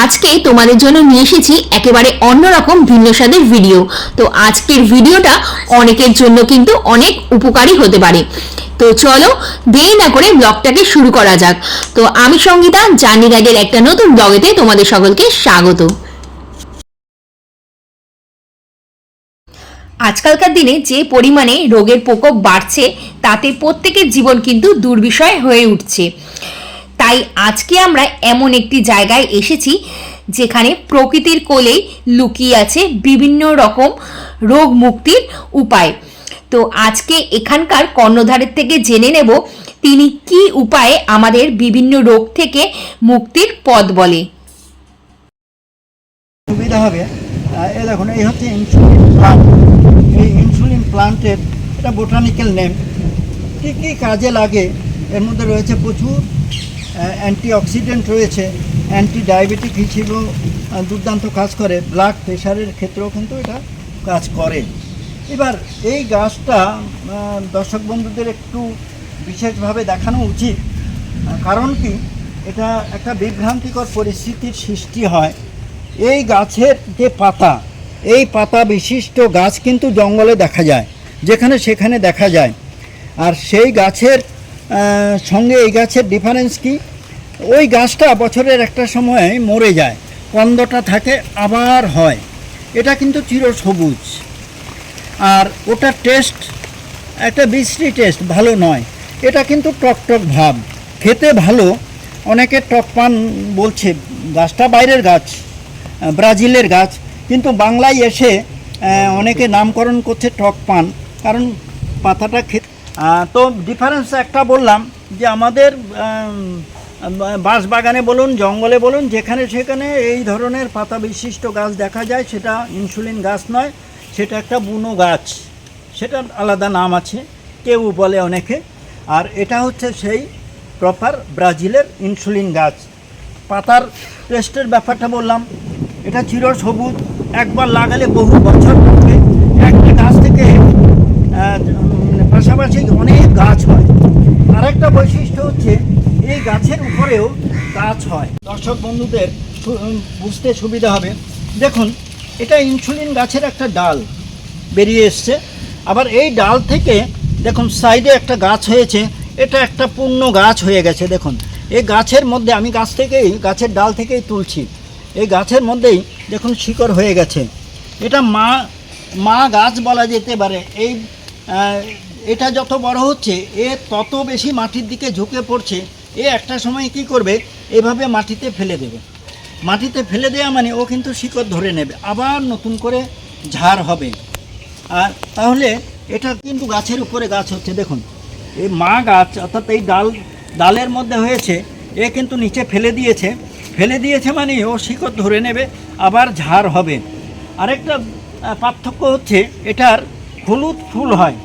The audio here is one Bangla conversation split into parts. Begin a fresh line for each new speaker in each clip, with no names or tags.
আজকে তোমাদের জন্য নিয়ে এসেছি একেবারে অন্যরকম ভিন্ন স্বাদের ভিডিও। তো আজকের ভিডিওটা অনেকের জন্য কিন্তু অনেক উপকারী হতে পারে। তো চলো দেরি না করে ব্লগটাকে শুরু করা যাক। তো আমি সঙ্গীতা, জার্নি গাইডের একটা নতুন ব্লগেতে তোমাদের সকলকে স্বাগত। আজকালকার দিনে যে পরিমাণে রোগের প্রকোপ বাড়ছে, তাতে প্রত্যেকের জীবন কিন্তু দুর্বিষয় হয়ে উঠছে। তাই আজকে আমরা এমন একটি জায়গায় এসেছি যেখানে প্রকৃতির কোলে লুকিয়ে আছে বিভিন্ন রকম রোগ মুক্তির উপায়। তো আজকে এখানকার কর্ণধারের থেকে জেনে নেব তিনি কি উপায়ে আমাদের বিভিন্ন রোগ থেকে মুক্তির পথ বলে।
সুবিধা হবে। এই দেখুন, এই হচ্ছে ইনসুলিন প্লান্ট। এই ইনসুলিন প্লান্টের এটা বোটানিক্যাল নেম। কী কী কাজে লাগে এর মধ্যে রয়েছে প্রচুর অ্যান্টিঅক্সিডেন্ট রয়েছে, অ্যান্টি ডায়াবেটিক হিসেবেও দুর্দান্ত কাজ করে, ব্লাড প্রেশারের ক্ষেত্রেও কিন্তু এটা কাজ করে। এবার এই গাছটা দর্শক বন্ধুদের একটু বিশেষভাবে দেখানো উচিত, কারণ কি এটা একটা বিভ্রান্তিকর পরিস্থিতির সৃষ্টি হয়। এই গাছের যে পাতা, এই পাতা বিশিষ্ট গাছ কিন্তু জঙ্গলে দেখা যায়, যেখানে সেখানে দেখা যায়। আর সেই গাছের সঙ্গে এই গাছের ডিফারেন্স কি, ওই গাছটা বছরের একটা সময় মরে যায়, কন্দটা থাকে আবার হয়, এটা কিন্তু চিরসবুজ। আর ওটার টেস্ট একটা বিশ্রী টেস্ট, ভালো নয়। এটা কিন্তু টকটক ভাব, খেতে ভালো। অনেকে টক পান বলছে, গাছটা বাইরের গাছ, ব্রাজিলের গাছ, কিন্তু বাংলায় এসে অনেকে নামকরণ করছে টক পান, কারণ পাতাটা খেতে। তো ডিফারেন্স একটা বললাম যে আমাদের বাঁশবাগানে বলুন, জঙ্গলে বলুন, যেখানে সেখানে এই ধরনের পাতা বিশিষ্ট গাছ দেখা যায়, সেটা ইনসুলিন গাছ নয়, সেটা একটা বুনো গাছ, সেটা আলাদা নাম আছে, কেউ বলে অনেকে। আর এটা হচ্ছে সেই প্রপার ব্রাজিলের ইনসুলিন গাছ। পাতার টেস্টের ব্যাপারটা বললাম, এটা চিরসবুজ, একবার লাগালে বহু বছর থাকবে। একটা গাছ থেকে পাশাপাশি অনেক গাছ হয়। আরেকটা বৈশিষ্ট্য হচ্ছে এই গাছের উপরেও গাছ হয়। দর্শক বন্ধুদের বুঝতে সুবিধা হবে। দেখুন, এটা ইনসুলিন গাছের একটা ডাল বেরিয়ে এসছে। আবার এই ডাল থেকে দেখুন সাইডে একটা গাছ হয়েছে, এটা একটা পূর্ণ গাছ হয়ে গেছে। দেখুন এই গাছের মধ্যে, আমি গাছ থেকেই, গাছের ডাল থেকেই তুলছি, এই গাছের মধ্যেই দেখুন শিকড় হয়ে গেছে। এটা মা গাছ বলা যেতে পারে। এটা যত বড় হচ্ছে, এ তত বেশি মাটির দিকে ঝুঁকে পড়ছে। এ একটা সময় কি করবে, এভাবে মাটিতে ফেলে দেবে। মাটিতে ফেলে দেওয়া মানে ও কিন্তু শিকড় ধরে নেবে, আবার নতুন করে ঝাড় হবে। আর তাহলে এটা কিন্তু গাছের উপরে গাছ হচ্ছে। দেখুন এই মা গাছ, অর্থাৎ এই ডালের মধ্যে হয়েছে, এ কিন্তু নিচে ফেলে দিয়েছে মানে ও শিকড় ধরে নেবে, আবার ঝাড় হবে। আরেকটা পার্থক্য হচ্ছে এটার হলুদ ফুল হয়।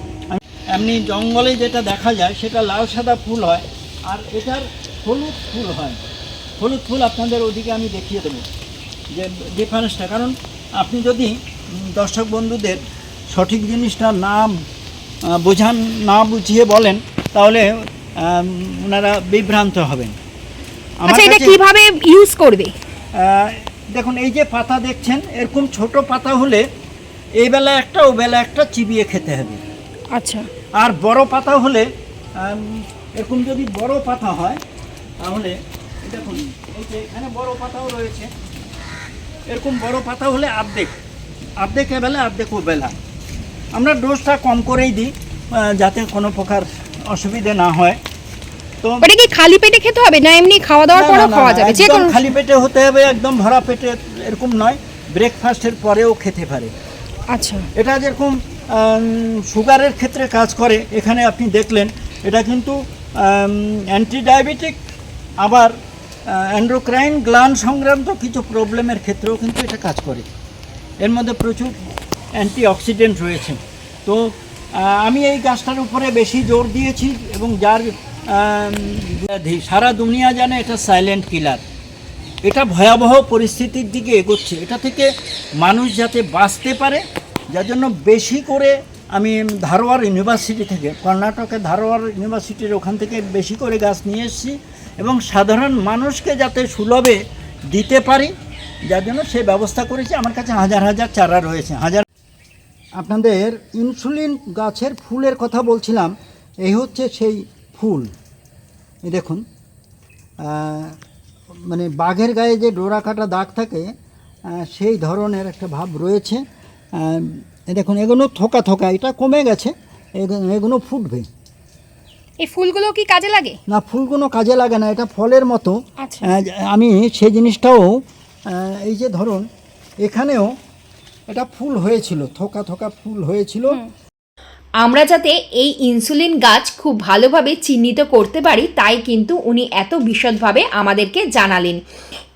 এমনি জঙ্গলে যেটা দেখা যায় সেটা লাল সাদা ফুল হয়, আর এটার হলুদ ফুল হয়। হলুদ ফুল আপনাদের ওদিকে আমি দেখিয়ে দেবো যে ডিফারেন্সটা। কারণ আপনি যদি দর্শক বন্ধুদের সঠিক জিনিসটা না বুঝিয়ে বলেন, তাহলে ওনারা বিভ্রান্ত হবেন।
আচ্ছা, এটা কিভাবে ইউজ করবে?
দেখুন এই যে পাতা দেখছেন, এরকম ছোট পাতা হলে এই বেলা একটা ও বেলা একটা চিবিয়ে খেতে হবে।
আচ্ছা।
আর বড় পাতা হলে এরকম যদি বড় পাতা হয়, তাহলে দেখুন এই যে এখানে বড় পাতাও রয়েছে, এরকম বড় পাতা হলে আর্ধেক এবেলা আর্ধেক ও বেলা। আমরা ডোজটা কম করেই দিই যাতে কোনো প্রকার অসুবিধে না হয়। তো
এটা কি খালি পেটে খেতে হবে, না এমনি খাওয়া দাওয়ার পরেও খাওয়া যাবে? যে কোনো
খালি পেটে হতে হবে, একদম ভরা পেটে এরকম নয়, ব্রেকফাস্টের পরেও খেতে পারে।
আচ্ছা।
এটা যেরকম সুগারের ক্ষেত্রে কাজ করে, এখানে আপনি দেখলেন এটা কিন্তু অ্যান্টি ডায়াবেটিক, আবার এন্ডোক্রাইন গ্ল্যান্ড সংক্রান্ত কিছু প্রবলেমের ক্ষেত্রেও কিন্তু এটা কাজ করে। এর মধ্যে প্রচুর অ্যান্টিঅক্সিডেন্ট রয়েছে। তো আমি এই গাছটার উপরে বেশি জোর দিয়েছি, এবং যার সারা দুনিয়া জানে এটা সাইলেন্ট কিলার। এটা ভয়াবহ পরিস্থিতির দিকে এগোচ্ছে। এটা থেকে মানুষ যাতে বাঁচতে পারে, যার জন্য বেশি করে আমি ধারওয়াড় ইউনিভার্সিটি থেকে, কর্ণাটকের ধারওয়াড় ইউনিভার্সিটির ওখান থেকে বেশি করে গাছ নিয়ে এসেছি, এবং সাধারণ মানুষকে যাতে সুলভে দিতে পারি, যার জন্য সেই ব্যবস্থা করেছি। আমার কাছে হাজার হাজার চারা রয়েছে, হাজার। আপনাদের ইনসুলিন গাছের ফুলের কথা বলছিলাম, এই হচ্ছে সেই ফুল। এই দেখুন, মানে বাঘের গায়ে যে ডোরা কাটা দাগ থাকে সেই ধরনের একটা ভাব রয়েছে। এই দেখুন, এগুলো থোকা থোকা, এটা কমে গেছে, এগুলো ফুটবে।
এই ফুলগুলো কি কাজে লাগে?
না, ফুলগুলো কাজে লাগে না, এটা ফলের মতো।
আচ্ছা।
আমি সেই জিনিসটাও, এই যে ধরুন এখানেও এটা ফুল হয়েছিল, থোকা থোকা ফুল হয়েছিল।
আমরা যাতে এই ইনসুলিন গাছ খুব ভালোভাবে চিহ্নিত করতে পারি, তাই কিন্তু উনি এত বিশদভাবে আমাদেরকে জানালেন।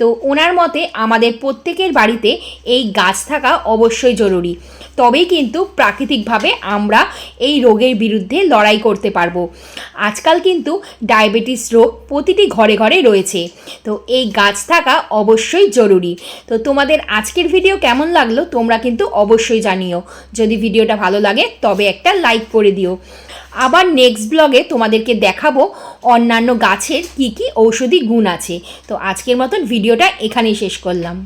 তো ওনার মতে আমাদের প্রত্যেকের বাড়িতে এই গাছ থাকা অবশ্যই জরুরি, তবেই কিন্তু প্রাকৃতিকভাবে আমরা এই রোগের বিরুদ্ধে লড়াই করতে পারবো। আজকাল কিন্তু ডায়াবেটিস রোগ প্রতিটি ঘরে ঘরে রয়েছে, তো এই গাছ থাকা অবশ্যই জরুরি। তো তোমাদের আজকের ভিডিও কেমন লাগলো তোমরা কিন্তু অবশ্যই জানিও। যদি ভিডিওটা ভালো লাগে তবে একটা লাইক করে দিও। আবার নেক্সট ব্লগে তোমাদেরকে দেখাবো অন্যান্য গাছের কি কি ঔষধি গুণ আছে। তো আজকের মতন ভিডিওটা এখানেই শেষ করলাম।